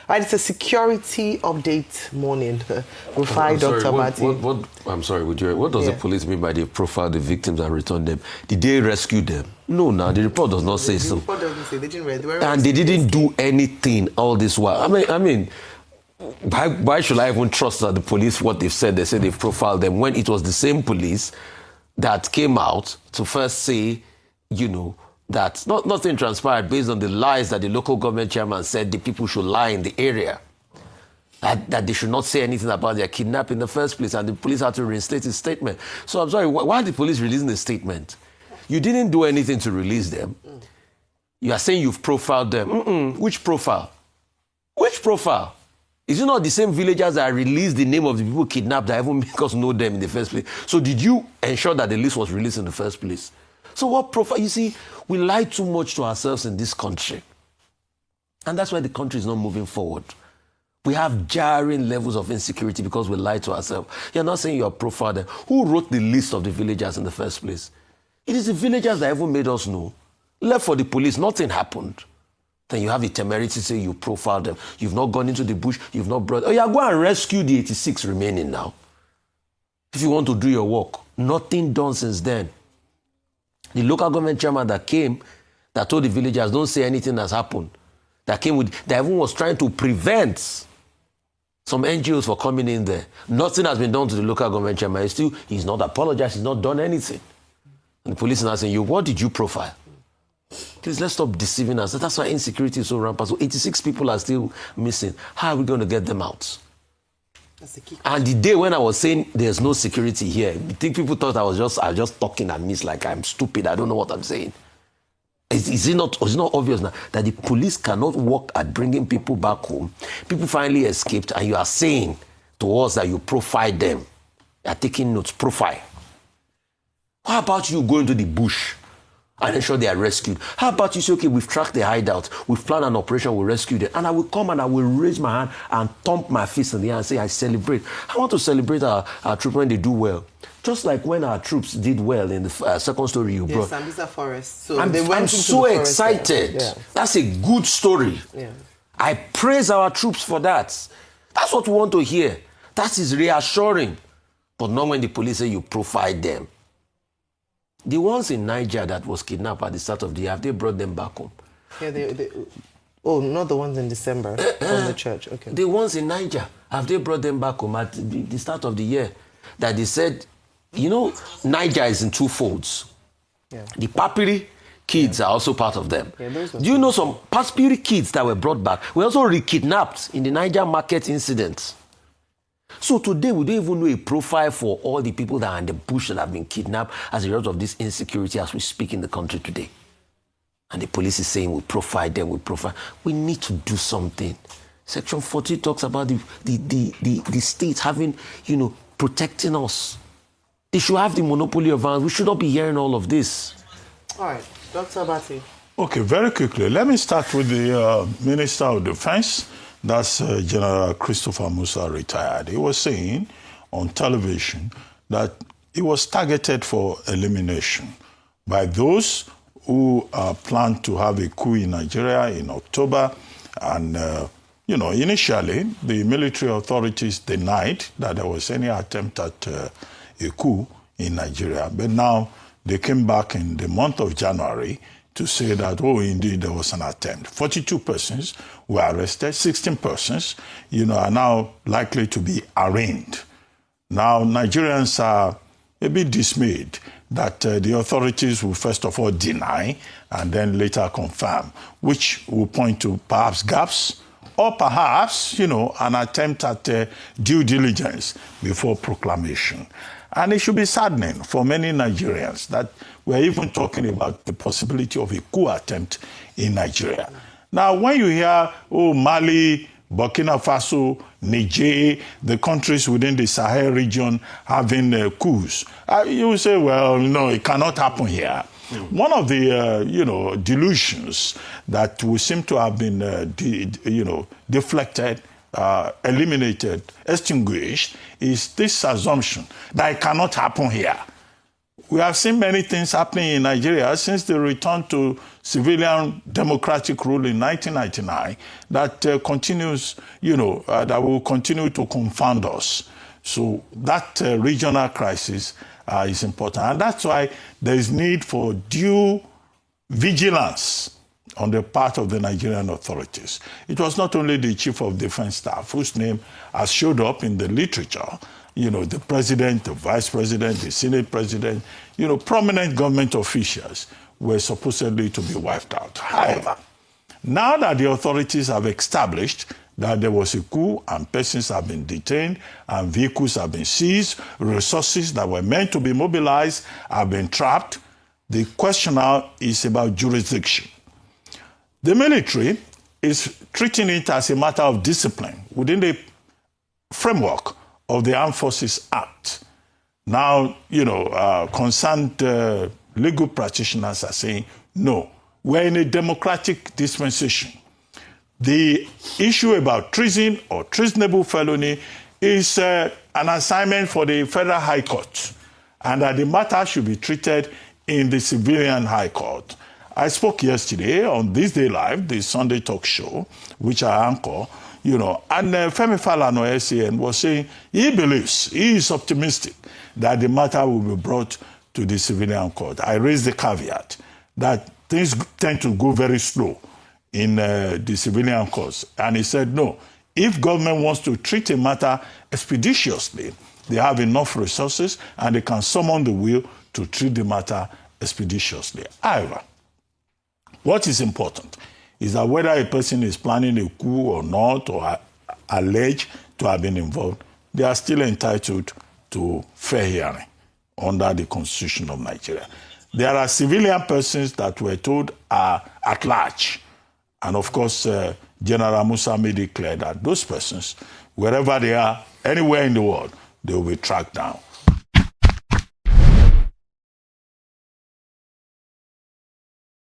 Right, it's a security update morning. Rufai, Dr. Abati. I'm sorry, what does the police mean by they profile the victims and return them? Did they rescue them? No, the report does not say so. The report doesn't say. They didn't and they didn't do anything all this while. I mean, why should I even trust that the police, what they've said? They said they've profiled them when it was the same police that came out to first say, that nothing transpired based on the lies that the local government chairman said the people should lie in the area. That they should not say anything about their kidnapping in the first place, and the police had to reinstate his statement. So I'm sorry, why are the police releasing the statement? You didn't do anything to release them. You are saying you've profiled them. Which profile? Which profile? Is it not the same villagers that released the name of the people kidnapped that even make us know them in the first place? So did you ensure that the list was released in the first place? So what profile? You see, we lie too much to ourselves in this country. And that's why the country is not moving forward. We have jarring levels of insecurity because we lie to ourselves. You're not saying you're profiled. Who wrote the list of the villagers in the first place? It is the villagers that even made us know. Left for the police, nothing happened. Then you have the temerity to say you profiled them. You've not gone into the bush. You've not brought... go and rescue the 86 remaining now. If you want to do your work. Nothing done since then. The local government chairman that came, that told the villagers, don't say anything has happened. That even was trying to prevent some NGOs for coming in there. Nothing has been done to the local government chairman. He's not apologized. He's not done anything. And the police are now saying, what did you profile? Please, let's stop deceiving us. That's why insecurity is so rampant. So 86 people are still missing. How are we going to get them out? That's the key question. And the day when I was saying there's no security here, I think people thought I was just talking amiss, like I'm stupid. I don't know what I'm saying. Is it not obvious now that the police cannot work at bringing people back home? People finally escaped, and you are saying to us that you profile them. You are taking notes, profile. How about you go into the bush and ensure they are rescued? How about you say, okay, we've tracked the hideout, we've planned an operation, we'll rescue them, and I will come and I will raise my hand and thump my fist in the air and say, I celebrate. I want to celebrate our troops when they do well. Just like when our troops did well in the second story you brought. Sambisa Forest. So I'm so excited. Yeah. That's a good story. Yeah. I praise our troops for that. That's what we want to hear. That is reassuring. But not when the police say you profile them. The ones in Naija that was kidnapped at the start of the year, have they brought them back home? Yeah, not the ones in December from the church. Okay. The ones in Naija, have they brought them back home at the start of the year? That they said, Naija is in two folds. Yeah. The Papiri kids are also part of them. Yeah, do you know some Papiri kids that were brought back were also re-kidnapped in the Naija market incident? So today, we don't even know a profile for all the people that are in the bush that have been kidnapped as a result of this insecurity as we speak in the country today. And the police is saying we profile them, We need to do something. Section 40 talks about the state having, protecting us. They should have the monopoly of violence. We should not be hearing all of this. All right, Dr. Abati. Okay, very quickly. Let me start with the Minister of Defense. That's General Christopher Musa, retired. He was saying on television that he was targeted for elimination by those who planned to have a coup in Nigeria in October. And, initially, the military authorities denied that there was any attempt at a coup in Nigeria. But now they came back in the month of January to say that, indeed, there was an attempt. 42 persons were arrested. 16 persons, are now likely to be arraigned. Now, Nigerians are a bit dismayed that the authorities will first of all deny and then later confirm, which will point to perhaps gaps or perhaps, an attempt at due diligence before proclamation. And it should be saddening for many Nigerians that we're even talking about the possibility of a coup attempt in Nigeria. Now, when you hear, Mali, Burkina Faso, Niger, the countries within the Sahel region having coups, you will say, well, no, it cannot happen here. One of the, delusions that would seem to have been, deflected, eliminated, extinguished, is this assumption that it cannot happen here. We have seen many things happening in Nigeria since the return to civilian democratic rule in 1999 that continues, that will continue to confound us. So that regional crisis is important. And that's why there is need for due vigilance on the part of the Nigerian authorities. It was not only the Chief of Defense Staff whose name has showed up in the literature, the President, the Vice President, the Senate President, prominent government officials were supposedly to be wiped out. However, now that the authorities have established that there was a coup and persons have been detained and vehicles have been seized, resources that were meant to be mobilized have been trapped, the question now is about jurisdiction. The military is treating it as a matter of discipline within the framework of the Armed Forces Act. Now, concerned legal practitioners are saying, no, we're in a democratic dispensation. The issue about treason or treasonable felony is an assignment for the Federal High Court, and that the matter should be treated in the Civilian High Court. I spoke yesterday on This Day Live, the Sunday talk show, which I anchor, and Femi Falana SAN was saying he believes, he is optimistic that the matter will be brought to the civilian court. I raised the caveat that things tend to go very slow in the civilian courts. And he said, no, if government wants to treat a matter expeditiously, they have enough resources and they can summon the will to treat the matter expeditiously. However, what is important is that whether a person is planning a coup or not, or alleged to have been involved, they are still entitled to fair hearing under the Constitution of Nigeria. There are civilian persons that were told are at large. And of course, General Musa made it clear that those persons, wherever they are, anywhere in the world, they will be tracked down.